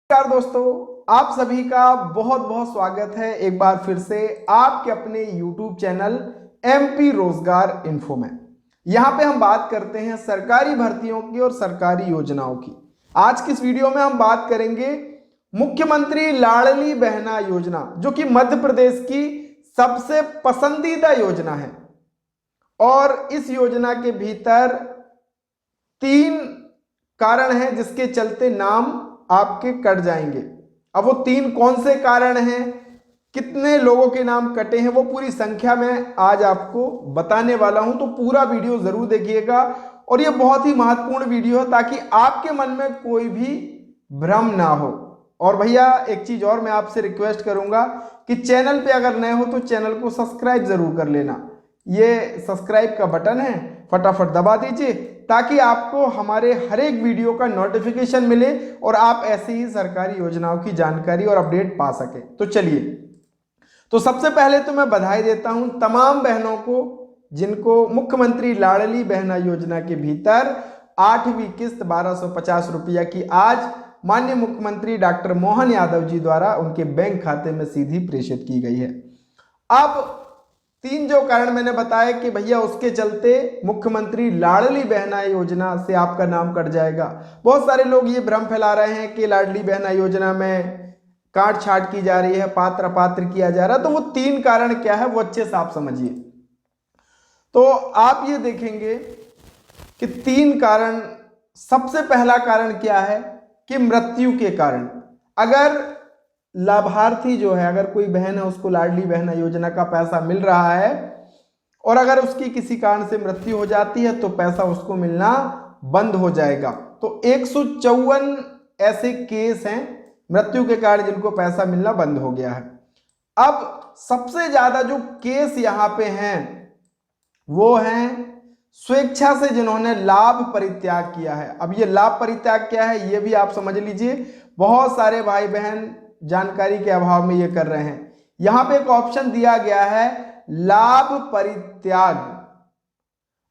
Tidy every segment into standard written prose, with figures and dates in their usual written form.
नमस्कार दोस्तों, आप सभी का बहुत बहुत स्वागत है एक बार फिर से आपके अपने YouTube चैनल MP रोजगार इन्फो में। यहाँ पे हम बात करते हैं सरकारी भर्तियों की और सरकारी योजनाओं की। आज की इस वीडियो में हम बात करेंगे मुख्यमंत्री लाडली बहना योजना, जो कि मध्य प्रदेश की सबसे पसंदीदा योजना है। और इस योजना के भीतर 3 कारण हैं जिसके चलते नाम आपके कट जाएंगे। अब वो 3 कौन से कारण हैं, कितने लोगों के नाम कटे हैं, वो पूरी संख्या में आज आपको बताने वाला हूं। तो पूरा वीडियो जरूर देखिएगा और ये बहुत ही महत्वपूर्ण वीडियो है ताकि आपके मन में कोई भी भ्रम ना हो। और भैया एक चीज और मैं आपसे रिक्वेस्ट करूंगा कि चैनल पे अगर नए हो तो चैनल को सब्सक्राइब जरूर कर लेना। ये सब्सक्राइब का बटन है, फटाफट दबा दीजिए ताकि आपको हमारे हर एक वीडियो का नोटिफिकेशन मिले और आप ऐसी ही सरकारी योजनाओं की जानकारी और अपडेट पा सके। तो चलिए, तो सबसे पहले तो मैं बधाई देता हूं तमाम बहनों को जिनको मुख्यमंत्री लाडली बहना योजना के भीतर 8वीं किस्त 1250 रुपया की आज माननीय मुख्यमंत्री डॉक्टर मोहन यादव जी द्वारा उनके बैंक खाते में सीधी प्रेषित की गई है। अब 3 जो कारण मैंने बताया कि भैया उसके चलते मुख्यमंत्री लाडली बहना योजना से आपका नाम कट जाएगा। बहुत सारे लोग ये भ्रम फैला रहे हैं कि लाडली बहना योजना में काट छाट की जा रही है, पात्र अपात्र किया जा रहा है। तो वो 3 कारण क्या है वो अच्छे से आप समझिए। तो आप ये देखेंगे कि 3 कारण, सबसे पहला कारण क्या है कि मृत्यु के कारण। अगर लाभार्थी जो है, अगर कोई बहन है उसको लाडली बहना योजना का पैसा मिल रहा है और अगर उसकी किसी कारण से मृत्यु हो जाती है तो पैसा उसको मिलना बंद हो जाएगा। तो 154 ऐसे केस हैं मृत्यु के कारण जिनको पैसा मिलना बंद हो गया है। अब सबसे ज्यादा जो केस यहां पे हैं वो हैं स्वेच्छा से जिन्होंने लाभ परित्याग किया है। अब ये लाभ परित्याग क्या है ये भी आप समझ लीजिए। बहुत सारे भाई बहन जानकारी के अभाव में ये कर रहे हैं। यहां पे एक ऑप्शन दिया गया है लाभ परित्याग।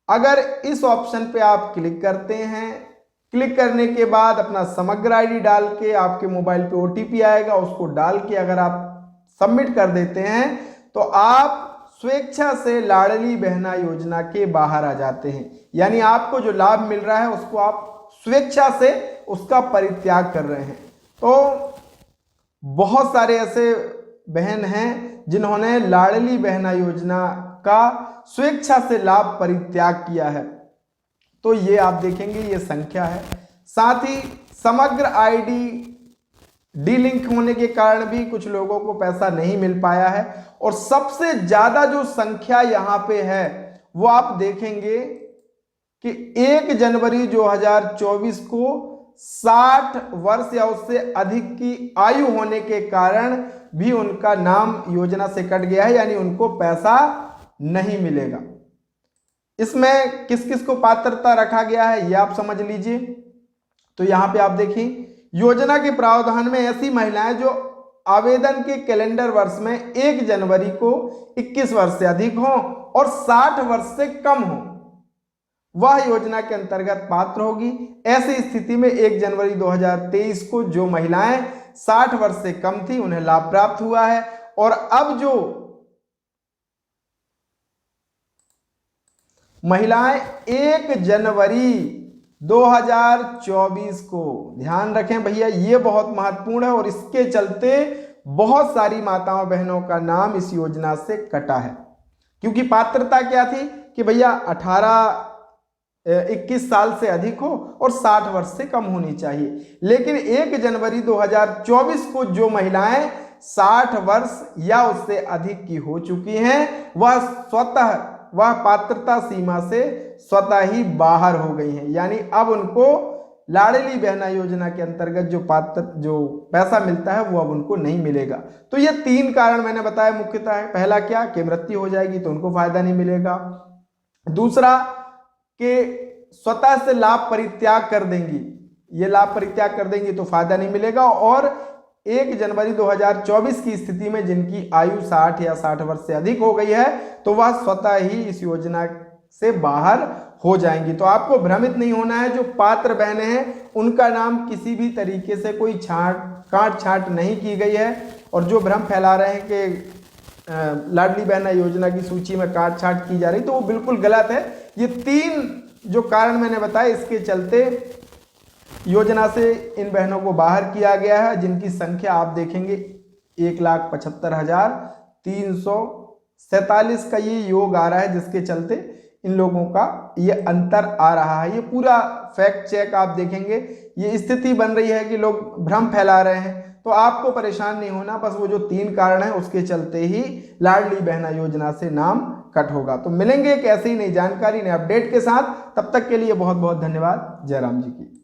अगर इस ऑप्शन पे आप क्लिक करते हैं, क्लिक करने के बाद अपना समग्र आईडी डाल के आपके मोबाइल पे ओटीपी आएगा, उसको डाल के अगर आप सबमिट कर देते हैं तो आप स्वेच्छा से लाडली बहना योजना के बाहर आ जाते हैं। यानी आपको जो लाभ मिल रहा है उसको आप स्वेच्छा से उसका परित्याग कर रहे हैं। तो बहुत सारे ऐसे बहन हैं जिन्होंने लाडली बहना योजना का स्वेच्छा से लाभ परित्याग किया है। तो ये आप देखेंगे ये संख्या है। साथ ही समग्र आईडी डीलिंक होने के कारण भी कुछ लोगों को पैसा नहीं मिल पाया है। और सबसे ज्यादा जो संख्या यहां पे है वो आप देखेंगे कि 1 जनवरी 2024 को 60 वर्ष या उससे अधिक की आयु होने के कारण भी उनका नाम योजना से कट गया है, यानी उनको पैसा नहीं मिलेगा। इसमें किस किस को पात्रता रखा गया है ये आप समझ लीजिए। तो यहां पे आप देखें योजना के प्रावधान में ऐसी महिलाएं जो आवेदन के कैलेंडर वर्ष में 1 जनवरी को 21 वर्ष से अधिक हो और 60 वर्ष से कम हो वह योजना के अंतर्गत पात्र होगी। ऐसी स्थिति में 1 जनवरी 2023 को जो महिलाएं 60 वर्ष से कम थी उन्हें लाभ प्राप्त हुआ है। और अब जो महिलाएं 1 जनवरी 2024 को, ध्यान रखें भैया ये बहुत महत्वपूर्ण है और इसके चलते बहुत सारी माताओं बहनों का नाम इस योजना से कटा है। क्योंकि पात्रता क्या थी कि भैया 21 साल से अधिक हो और 60 वर्ष से कम होनी चाहिए। लेकिन 1 जनवरी 2024 को जो महिलाएं 60 वर्ष या उससे अधिक की हो चुकी हैं वह पात्रता सीमा से स्वतः ही बाहर हो गई हैं। यानी अब उनको लाडली बहना योजना के अंतर्गत जो पैसा मिलता है वो अब उनको नहीं मिलेगा। तो ये 3 कारण मैंने बताया मुख्यतः है। पहला क्या कि मृत्यु हो जाएगी तो उनको फायदा नहीं मिलेगा। दूसरा कि स्वतः से लाभ परित्याग कर देंगी, ये लाभ परित्याग कर देंगी तो फायदा नहीं मिलेगा। और 1 जनवरी 2024 की स्थिति में जिनकी आयु 60 या 60 वर्ष से अधिक हो गई है तो वह स्वतः ही इस योजना से बाहर हो जाएंगी। तो आपको भ्रमित नहीं होना है। जो पात्र बहनें हैं उनका नाम किसी भी तरीके से कोई काट छांट नहीं की गई है। और जो भ्रम फैला रहे हैं कि लाडली बहना योजना की सूची में काट छांट की जा रही, तो वो बिल्कुल गलत है। ये 3 जो कारण मैंने बताए, इसके चलते योजना से इन बहनों को बाहर किया गया है, जिनकी संख्या आप देखेंगे 1,75,347 का ये योग आ रहा है, जिसके चलते इन लोगों का ये अंतर आ रहा है। ये पूरा फैक्ट चेक आप देखेंगे, ये स्थिति बन रही है कि लोग भ्रम फैला रहे हैं। तो आपको परेशान नहीं होना, बस वो जो 3 कारण है उसके चलते ही लाडली बहना योजना से नाम कट होगा। तो मिलेंगे एक ऐसी ही नई जानकारी, नए अपडेट के साथ। तब तक के लिए बहुत बहुत धन्यवाद। जय राम जी की।